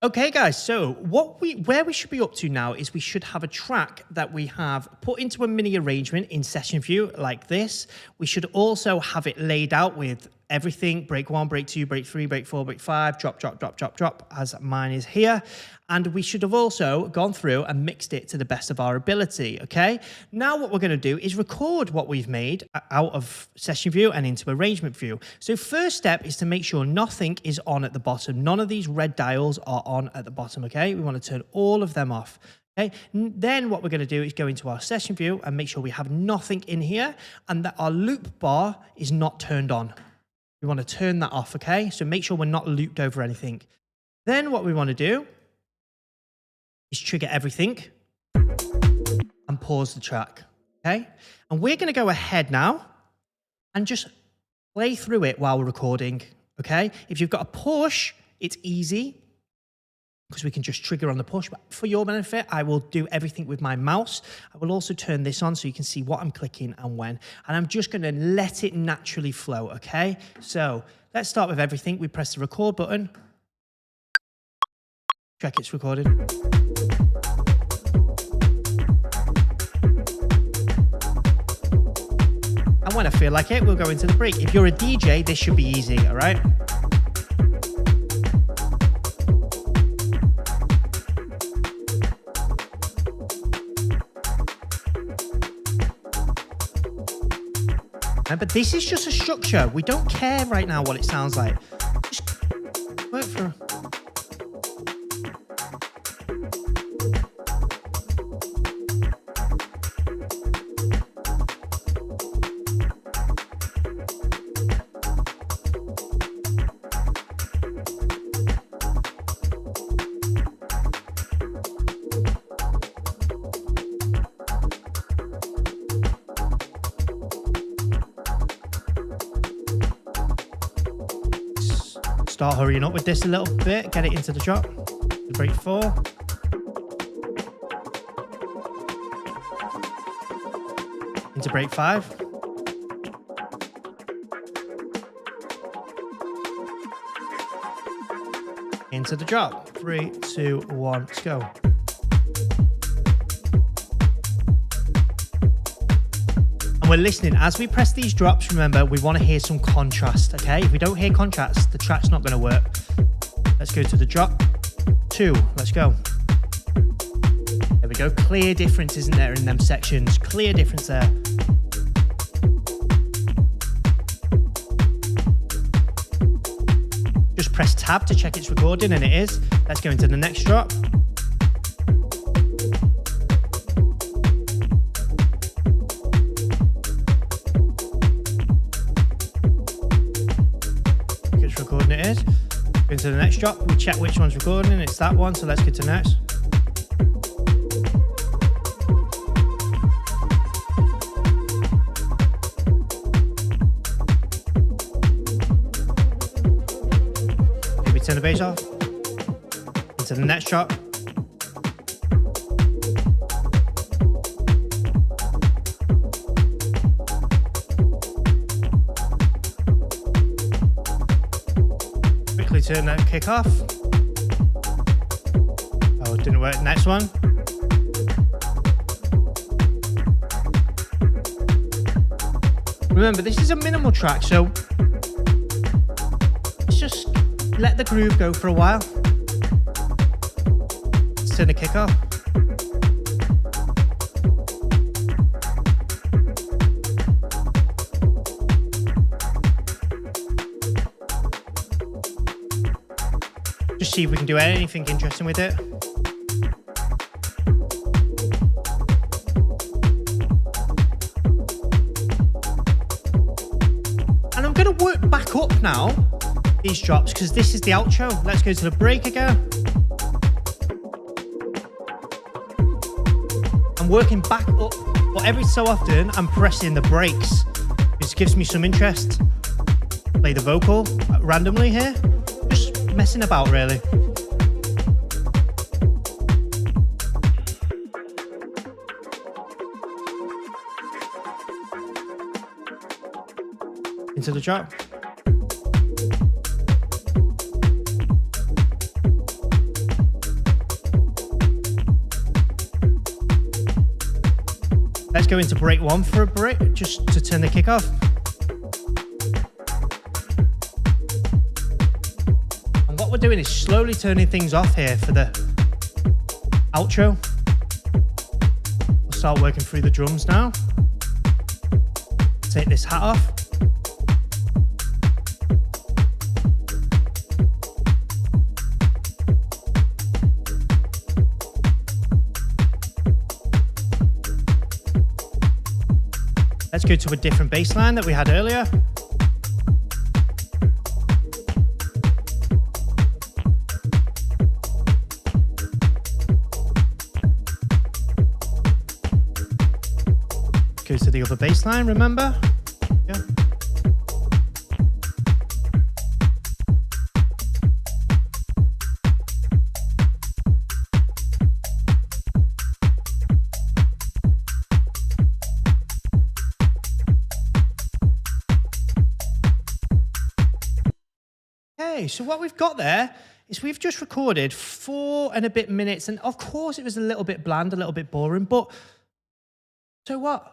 Okay, guys, so where we should be up to now is we should have a track that we have put into a mini arrangement in session view like this. We should also have it laid out with everything, break 1, break 2, break 3, break 4, break 5, drop, drop, drop, drop, drop, as mine is here. And we should have also gone through and mixed it to the best of our ability, okay? Now what we're gonna do is record what we've made out of session view and into arrangement view. So first step is to make sure nothing is on at the bottom. None of these red dials are on at the bottom, okay? We wanna turn all of them off. Okay, then what we're going to do is go into our session view and make sure we have nothing in here and that our loop bar is not turned on. We want to turn that off, okay? So make sure we're not looped over anything. Then what we want to do is trigger everything and pause the track, okay? And we're going to go ahead now and just play through it while we're recording, okay? If you've got a push, it's easy, because we can just trigger on the push. But for your benefit, I will do everything with my mouse. I will also turn this on so you can see what I'm clicking and when. And I'm just going to let it naturally flow, okay? So let's start with everything. We press the record button. Check it's recorded. And when I feel like it, we'll go into the break. If you're a DJ, this should be easy, all right? But this is just a structure. We don't care right now what it sounds like. Just work for... Start hurrying up with this a little bit, get it into the drop. Break 4. Into break 5. Into the drop. 3, 2, 1, let's go. And we're listening. As we press these drops, remember, we want to hear some contrast, okay? If we don't hear contrast, the track's not going to work. Let's go to the drop. 2, let's go. There we go. Clear difference, isn't there, in them sections? Clear difference there. Just press tab to check it's recording, and it is. Let's go into the next drop. To the next drop, we check which one's recording, it's that one, so let's get to the next. Maybe turn the bass off. Into the next drop. Turn that kick off. Oh, it didn't work. Next one. Remember, this is a minimal track, so let's just let the groove go for a while. Let's turn the kick off. See if we can do anything interesting with it. And I'm going to work back up now, these drops, because this is the outro. Let's go to the break again. I'm working back up, but every so often I'm pressing the brakes. This gives me some interest. Play the vocal randomly here. Messing about, really. Into the drop. let's go into break 1 for a break, just to turn the kick off. And what we're doing is slowly turning things off here for the outro. We'll start working through the drums now. Take this hat off. Let's go to a different bass line that we had earlier. Go to the other bass line, remember? Yeah. Okay, so what we've got there is we've just recorded 4 and a bit minutes, and of course it was a little bit bland, a little bit boring, but so what?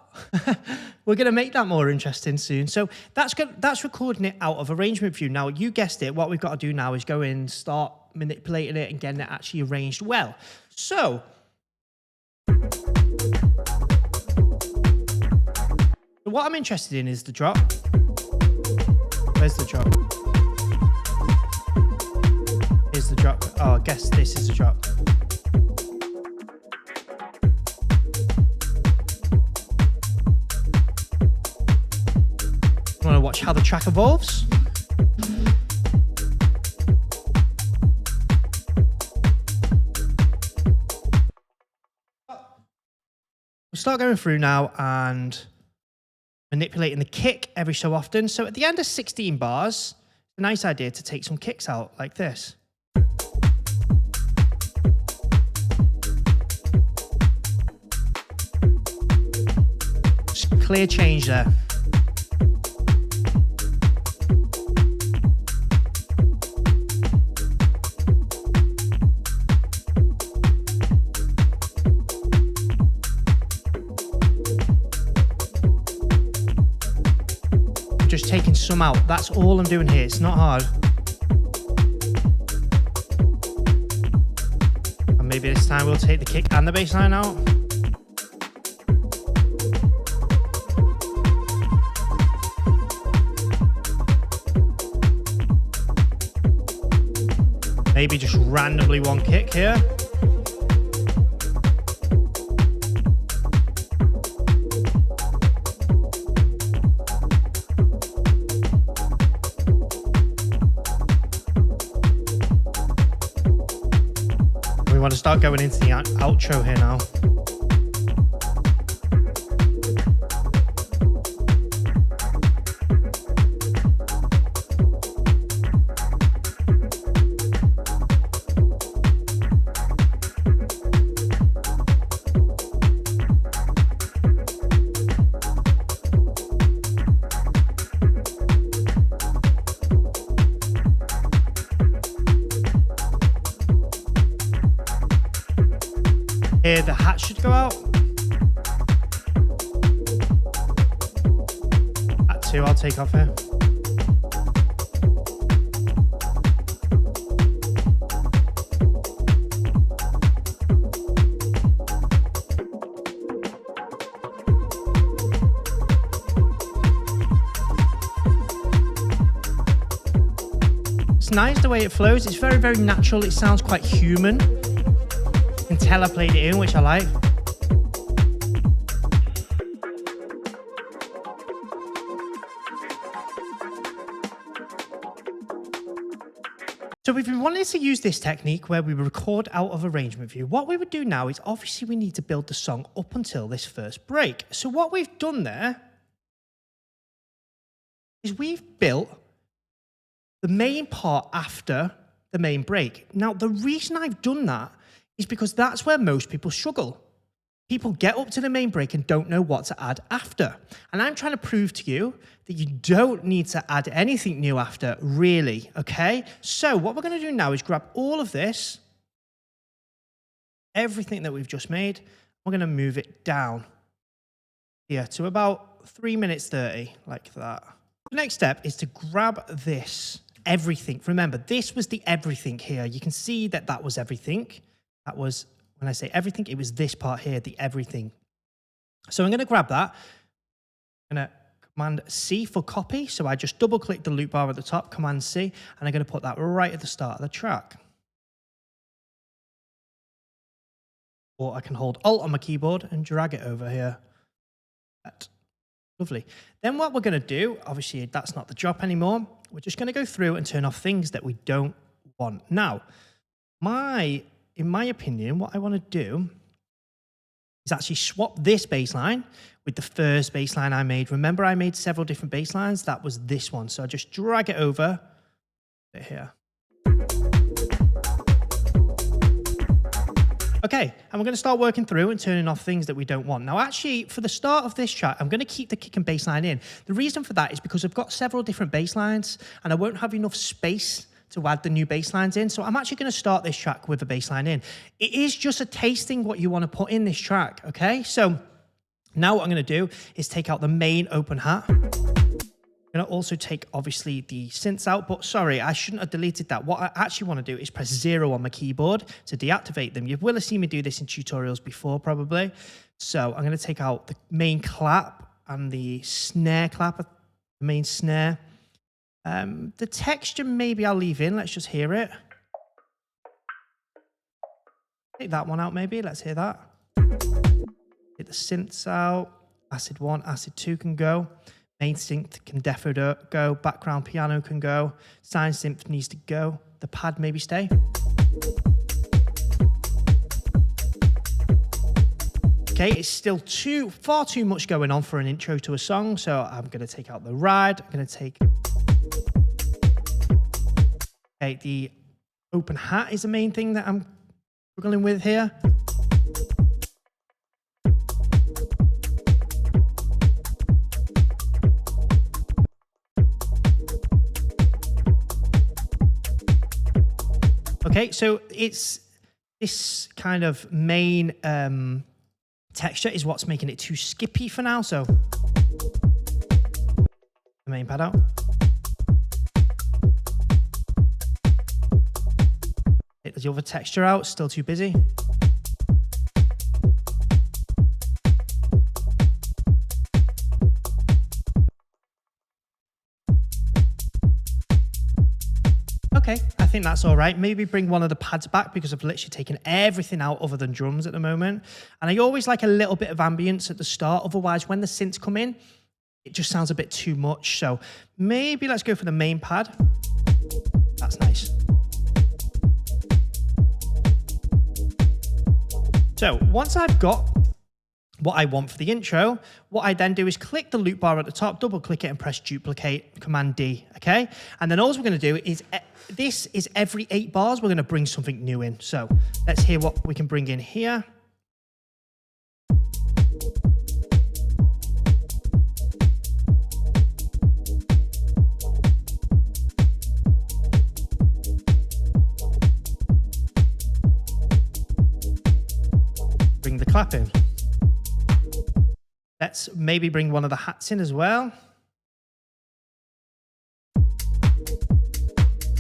We're going to make that more interesting soon. So that's recording it out of Arrangement View. Now, you guessed it, what we've got to do now is go in, start manipulating it and getting it actually arranged well. So what I'm interested in is the drop. Where's the drop? Here's the drop. Oh, I guess this is the drop. I want to watch how the track evolves. We'll start going through now and manipulating the kick every so often. So at the end of 16 bars, it's a nice idea to take some kicks out like this. Just clear change there. Just taking some out. That's all I'm doing here. It's not hard. And maybe this time we'll take the kick and the bass line out. Maybe just randomly one kick here. We want to start going into the outro here now. Here, the hat should go out. Hat 2, I'll take off here. It's nice the way it flows. It's very, very natural. It sounds quite human. You can tell I played it in, which I like. So we've been wanting to use this technique where we record out of Arrangement View. What we would do now is obviously we need to build the song up until this first break. So what we've done there is we've built the main part after the main break. Now, the reason I've done that is because that's where most people struggle. People get up to the main break and don't know what to add after. And I'm trying to prove to you that you don't need to add anything new after, really, okay? So what we're going to do now is grab all of this, everything that we've just made, we're going to move it down. here to about 3 minutes 30, like that. The next step is to grab this everything. Remember, this was the everything here. You can see that that was everything. That was, when I say everything, it was this part here, the everything. So I'm going to grab that. I'm going to Command C for copy. So I just double click the loop bar at the top, Command C, and I'm going to put that right at the start of the track. Or I can hold Alt on my keyboard and drag it over here. Lovely. Then what we're going to do, obviously that's not the drop anymore. We're just going to go through and turn off things that we don't want. Now, in my opinion, what I want to do is actually swap this bass line with the first bass line I made. Remember, I made several different bass lines. That was this one. So I just drag it over here. Okay, and we're going to start working through and turning off things that we don't want. Now, actually, for the start of this track, I'm going to keep the kick and bass line in. The reason for that is because I've got several different bass lines, and I won't have enough space to add the new bass lines in. So I'm actually going to start this track with a bass line in. It is just a tasting what you want to put in this track, okay? So now what I'm going to do is take out the main open hat. I'm going to also take, obviously, the synths out, but sorry, I shouldn't have deleted that. What I actually want to do is press 0 on my keyboard to deactivate them. You will have seen me do this in tutorials before, probably. So I'm going to take out the main clap and the snare clap, the main snare. The texture, maybe I'll leave in. Let's just hear it. Take that one out, maybe. Let's hear that. Take the synths out. Acid 1, Acid 2 can go. Main synth can definitely go. Background piano can go. Sine synth needs to go. The pad maybe stay. Okay, it's still far too much going on for an intro to a song, so I'm going to take out the ride. I'm going to take... Okay, the open hat is the main thing that I'm struggling with here. Okay, so it's this kind of main texture is what's making it too skippy for now. So the main pad out. Take the other texture out, still too busy. Okay, I think that's all right. Maybe bring one of the pads back because I've literally taken everything out other than drums at the moment. And I always like a little bit of ambience at the start. Otherwise, when the synths come in, it just sounds a bit too much. So maybe let's go for the main pad. That's nice. So once I've got what I want for the intro, what I then do is click the loop bar at the top, double click it and press duplicate, Command D, okay? And then all we're gonna do is, this is every 8 bars, we're gonna bring something new in. So let's hear what we can bring in here. Bring the clap in. Let's maybe bring one of the hats in as well.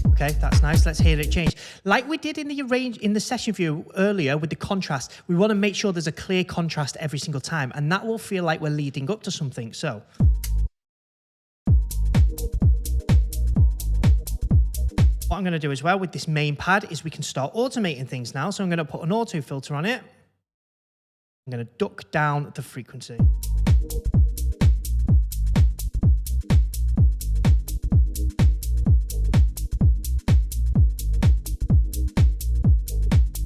Okay, that's nice. Let's hear it change. Like we did in the session view earlier with the contrast, we want to make sure there's a clear contrast every single time, and that will feel like we're leading up to something. So what I'm going to do as well with this main pad is we can start automating things now. So I'm going to put an auto filter on it. I'm going to duck down the frequency.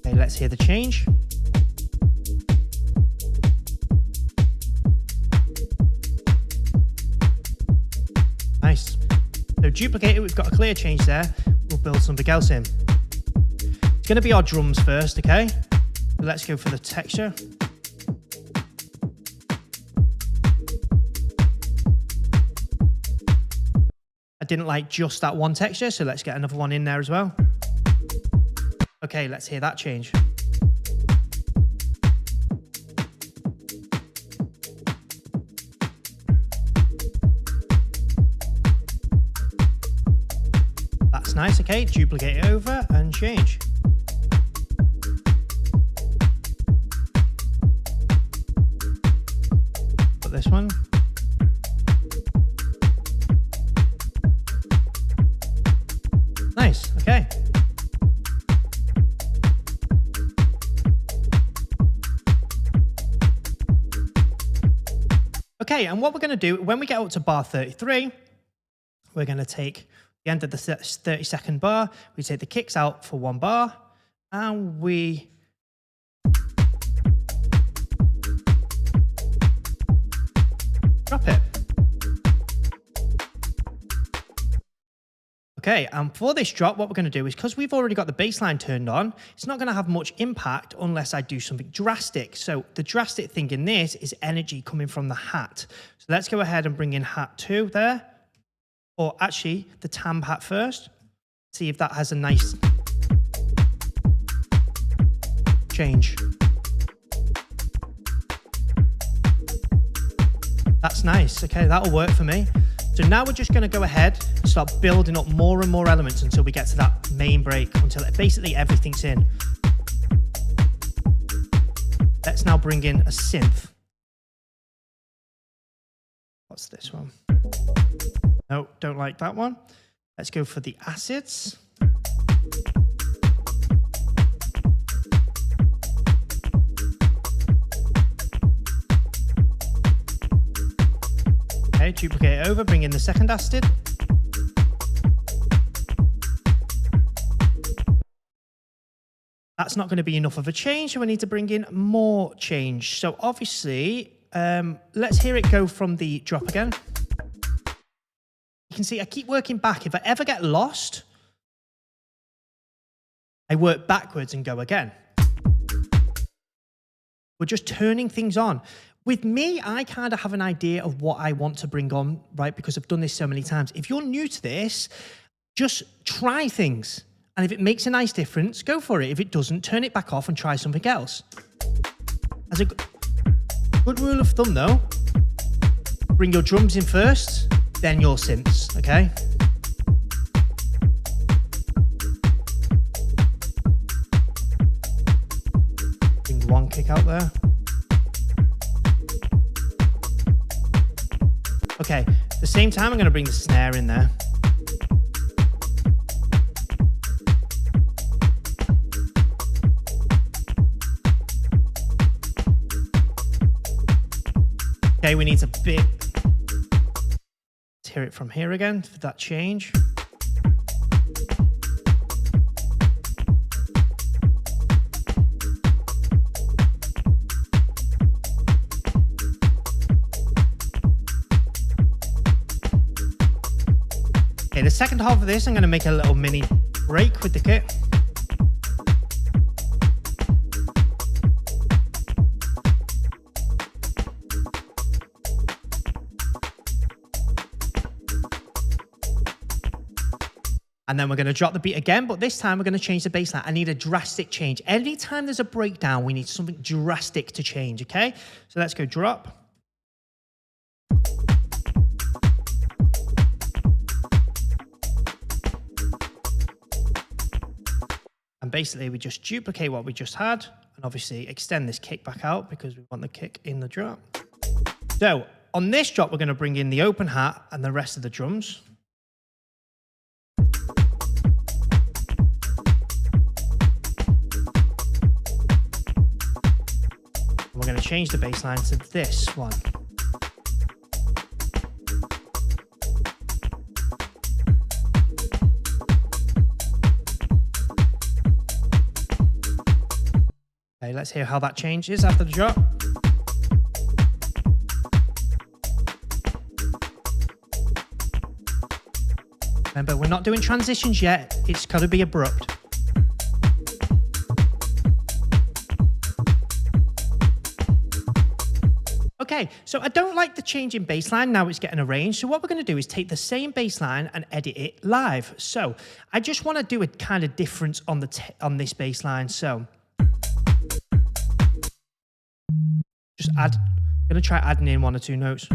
Okay, let's hear the change. Nice. So duplicate it, we've got a clear change there. We'll build something else in. It's going to be our drums first, okay? So let's go for the texture. I didn't like just that one texture, so let's get another one in there as well. Okay, let's hear that change. That's nice. Okay, duplicate it over and change. Put this one. Nice. Okay. Okay, and what we're going to do when we get up to bar 33, we're going to take the end of the 30-second bar, we take the kicks out for 1 bar, and we drop it. Okay, and for this drop, what we're going to do is, because we've already got the bass line turned on, it's not going to have much impact unless I do something drastic. So the drastic thing in this is energy coming from the hat. So let's go ahead and bring in hat 2 there. Or actually, the tam hat first. See if that has a nice change. That's nice. Okay, that'll work for me. So now we're just going to go ahead and start building up more and more elements until we get to that main break, until basically everything's in. Let's now bring in a synth. What's this one? No, don't like that one. Let's go for the acids. Okay, duplicate it over, bring in the second acid. That's not going to be enough of a change, so we need to bring in more change. So obviously, let's hear it go from the drop again. You can see I keep working back. If I ever get lost, I work backwards and go again. We're just turning things on. With me, I kind of have an idea of what I want to bring on, right? Because I've done this so many times. If you're new to this, just try things. And if it makes a nice difference, go for it. If it doesn't, turn it back off and try something else. As a good rule of thumb, though, bring your drums in first, then your synths, okay? Bring one kick out there. Okay, at the same time, I'm going to bring the snare in there. Okay, we need a bit. Let's hear it from here again for that change. Okay, the second half of this, I'm going to make a little mini break with the kit. And then we're going to drop the beat again, but this time we're going to change the bass line. I need a drastic change. Anytime there's a breakdown, we need something drastic to change, okay? So let's go drop. And basically we just duplicate what we just had and obviously extend this kick back out because we want the kick in the drop. So on this drop, we're going to bring in the open hat and the rest of the drums. We're going to change the bass line to this one. Okay, let's hear how that changes after the drop. Remember, we're not doing transitions yet. It's got to be abrupt. Okay, so I don't like the change in bass line. Now it's getting arranged. So what we're going to do is take the same bass line and edit it live. So I just want to do a kind of difference on on this bass line. So just I'm going to try adding in 1 or 2 notes.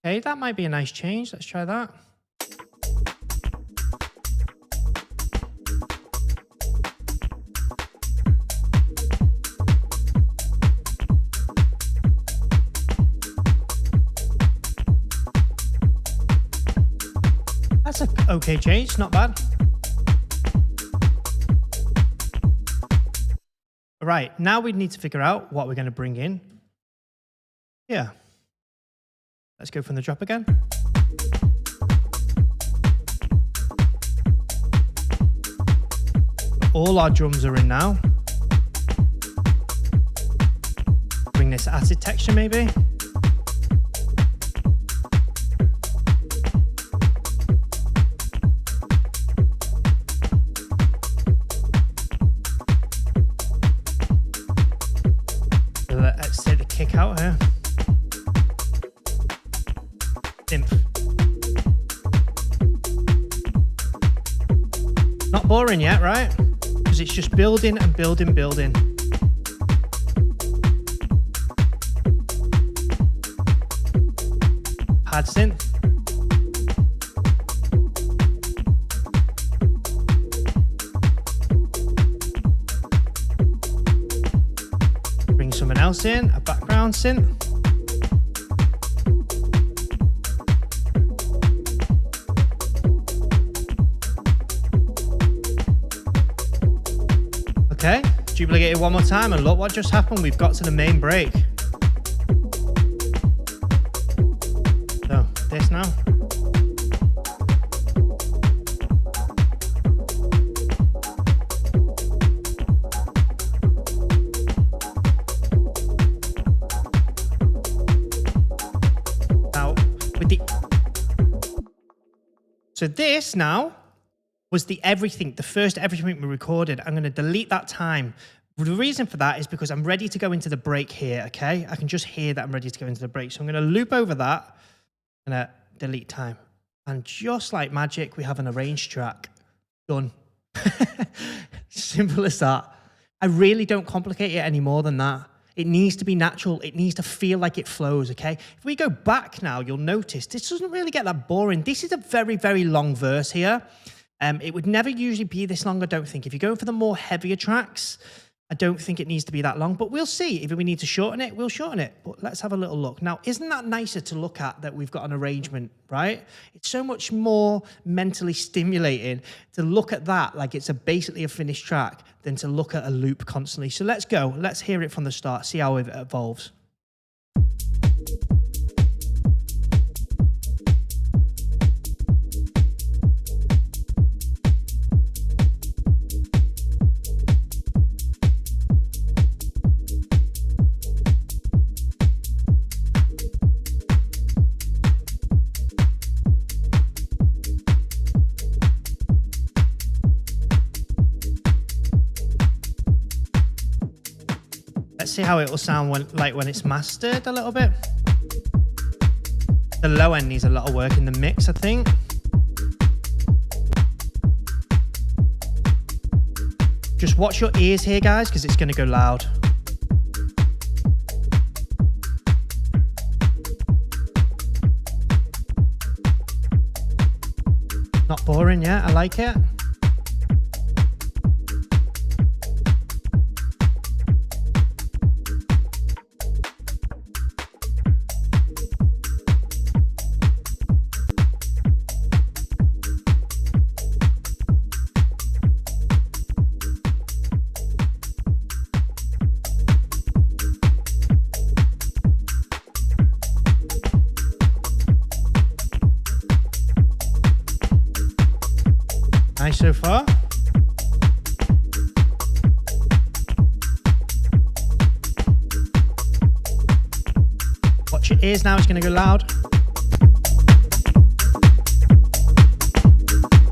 Okay, that might be a nice change. Let's try that. That's an okay change, not bad. Right, now we need to figure out what we're going to bring in. Yeah. Let's go from the drop again. All our drums are in now. Bring this acid texture maybe. Let's take the kick out here. Imp. Not boring yet, right? Because it's just building and building, building. Pad synth. Bring someone else in, a background synth. Okay, duplicate it one more time and look what just happened. We've got to the main break. So, this now. Now, with the... So this now was the first everything we recorded. I'm going to delete that time. The reason for that is because I'm ready to go into the break here, okay? I can just hear that I'm ready to go into the break. So I'm going to loop over that and delete time. And just like magic, we have an arranged track. Done. Simple as that. I really don't complicate it any more than that. It needs to be natural. It needs to feel like it flows, okay? If we go back now, you'll notice this doesn't really get that boring. This is a very, very long verse here. It would never usually be this long, I don't think. If you're going for the more heavier tracks, I don't think it needs to be that long, but we'll see. If we need to shorten it, we'll shorten it. But let's have a little look. Now, isn't that nicer to look at that we've got an arrangement, right? It's so much more mentally stimulating to look at that like it's basically a finished track than to look at a loop constantly. So let's go. Let's hear it from the start, see how it evolves. Let's see how it will sound when it's mastered a little bit. The low end needs a lot of work in the mix, I think. Just watch your ears here, guys, because it's going to go loud. Not boring, yeah? I like it. Nice so far. Watch your ears now, it's going to go loud.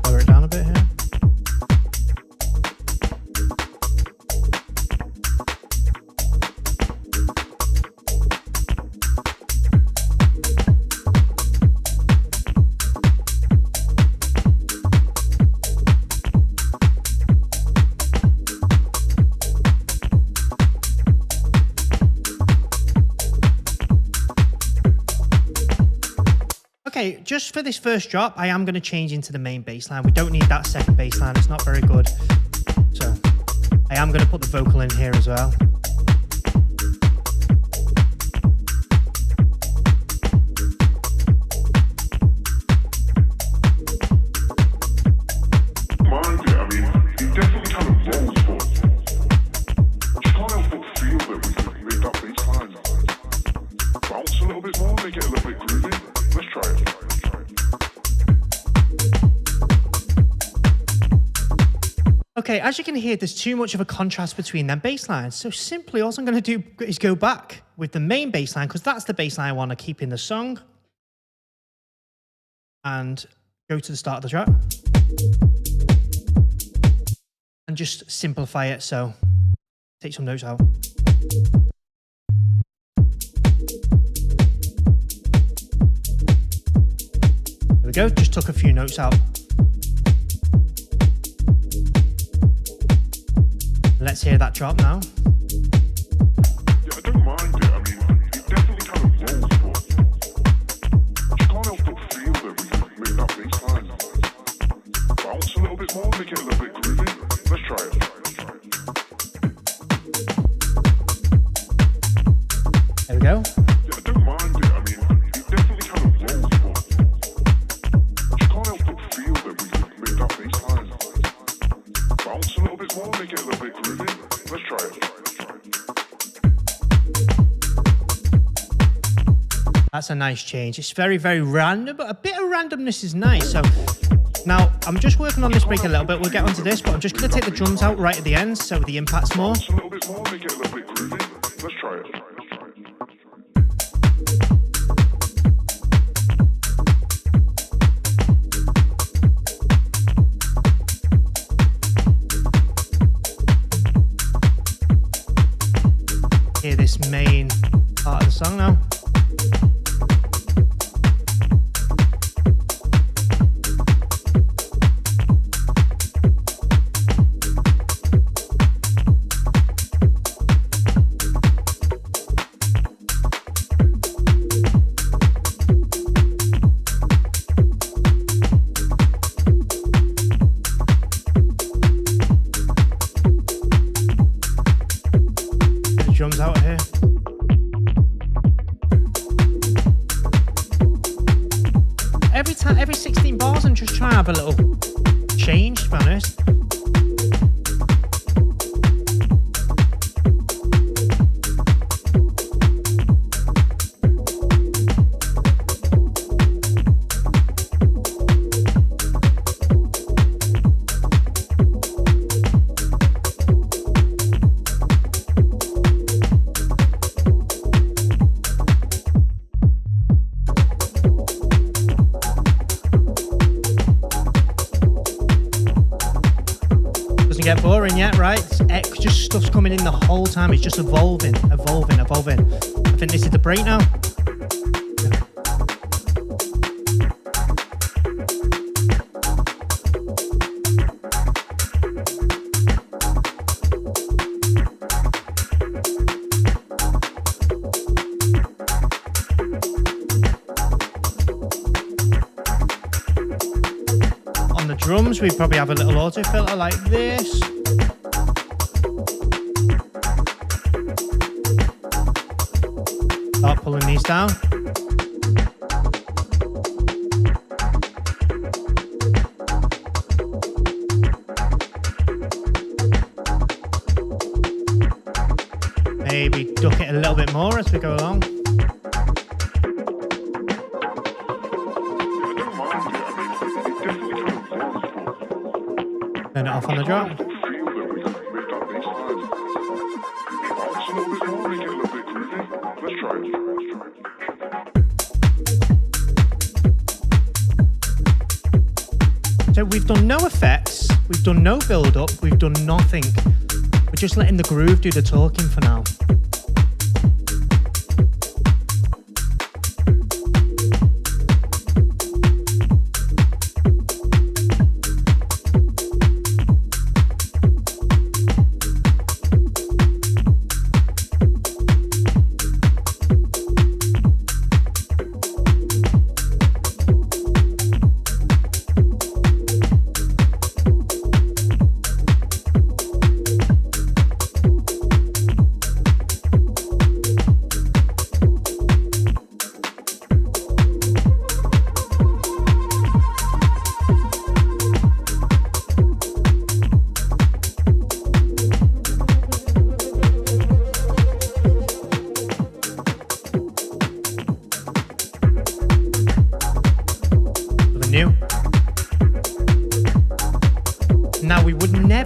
Lower it down a bit here. Okay, just for this first drop, I am going to change into the main bass line. We don't need that second bass line. It's not very good. So I am going to put the vocal in here as well. Okay, as you can hear, there's too much of a contrast between them bass lines. So simply, all I'm going to do is go back with the main bass line, because that's the bass line I want to keep in the song. And go to the start of the track. And just simplify it, so take some notes out. There we go, just took a few notes out. Let's hear that drop now. Yeah, I don't mind it. I mean, it definitely kind of rolls, but you can't help but feel that we can make that bass line bounce a little bit more, make it a little bit groovy. Let's try it. There we go. Yeah, I don't mind it. I mean, it definitely kind of rolls, but you can't help but feel that we can make that bass line bounce a little bit more, make it a little bit groovy. Let's try it. That's a nice change. It's very, very random, but a bit of randomness is nice. So now I'm just working on this break a little bit. We'll get onto this, but I'm just going to take the drums out right at the end so the impact's more. Bounce a little bit more, make it a little bit groovy. Let's try it. Hear this main part of the song now. Drums out here. Every 16 bars, I'm just trying to have a little change, to be honest. Get boring yet, right? Just stuff's coming in the whole time. It's just evolving. I think this is the break now. On the drums, we probably have a little auto filter like this. Start pulling these down. Maybe duck it a little bit more as we go along. Turn it off on the drop. So we've done no effects, we've done no build up, we've done nothing. We're just letting the groove do the talking for now.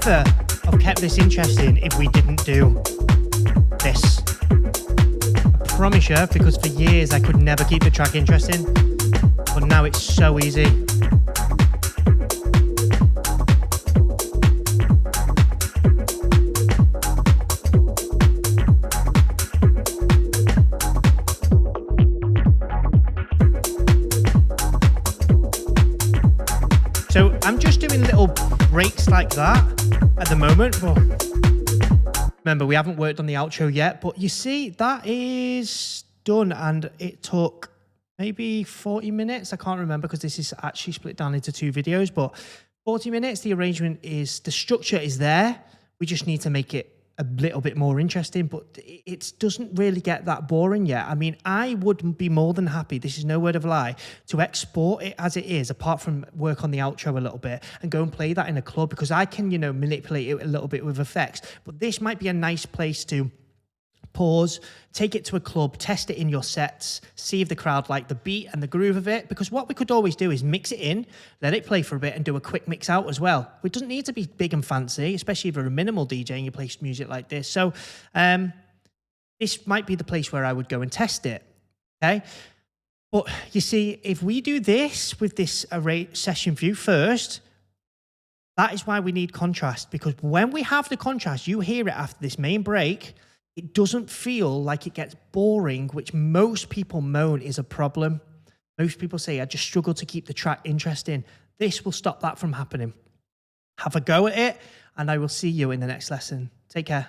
never have kept this interesting if we didn't do this. I promise you, because for years I could never keep the track interesting, but now it's so easy. So I'm just doing little breaks like that at the moment. But remember, we haven't worked on the outro yet, but you see, that is done, and it took maybe 40 minutes. I can't remember because this is actually split down into 2 videos, but 40 minutes. The arrangement is, the structure is there. We just need to make it a little bit more interesting, but it doesn't really get that boring yet. I mean, I would be more than happy, this is no word of a lie, to export it as it is, apart from work on the outro a little bit, and go and play that in a club, because I can, you know, manipulate it a little bit with effects. But this might be a nice place to pause, take it to a club, test it in your sets, see if the crowd like the beat and the groove of it. Because what we could always do is mix it in, let it play for a bit, and do a quick mix out as well. It doesn't need to be big and fancy, especially if you're a minimal DJ and you play music like this. So this might be the place where I would go and test it. Okay. But you see, if we do this with this array session view first, that is why we need contrast, because when we have the contrast, you hear it after this main break, it doesn't feel like it gets boring, which most people moan is a problem. Most people say, I just struggle to keep the track interesting. This will stop that from happening. Have a go at it, and I will see you in the next lesson. Take care.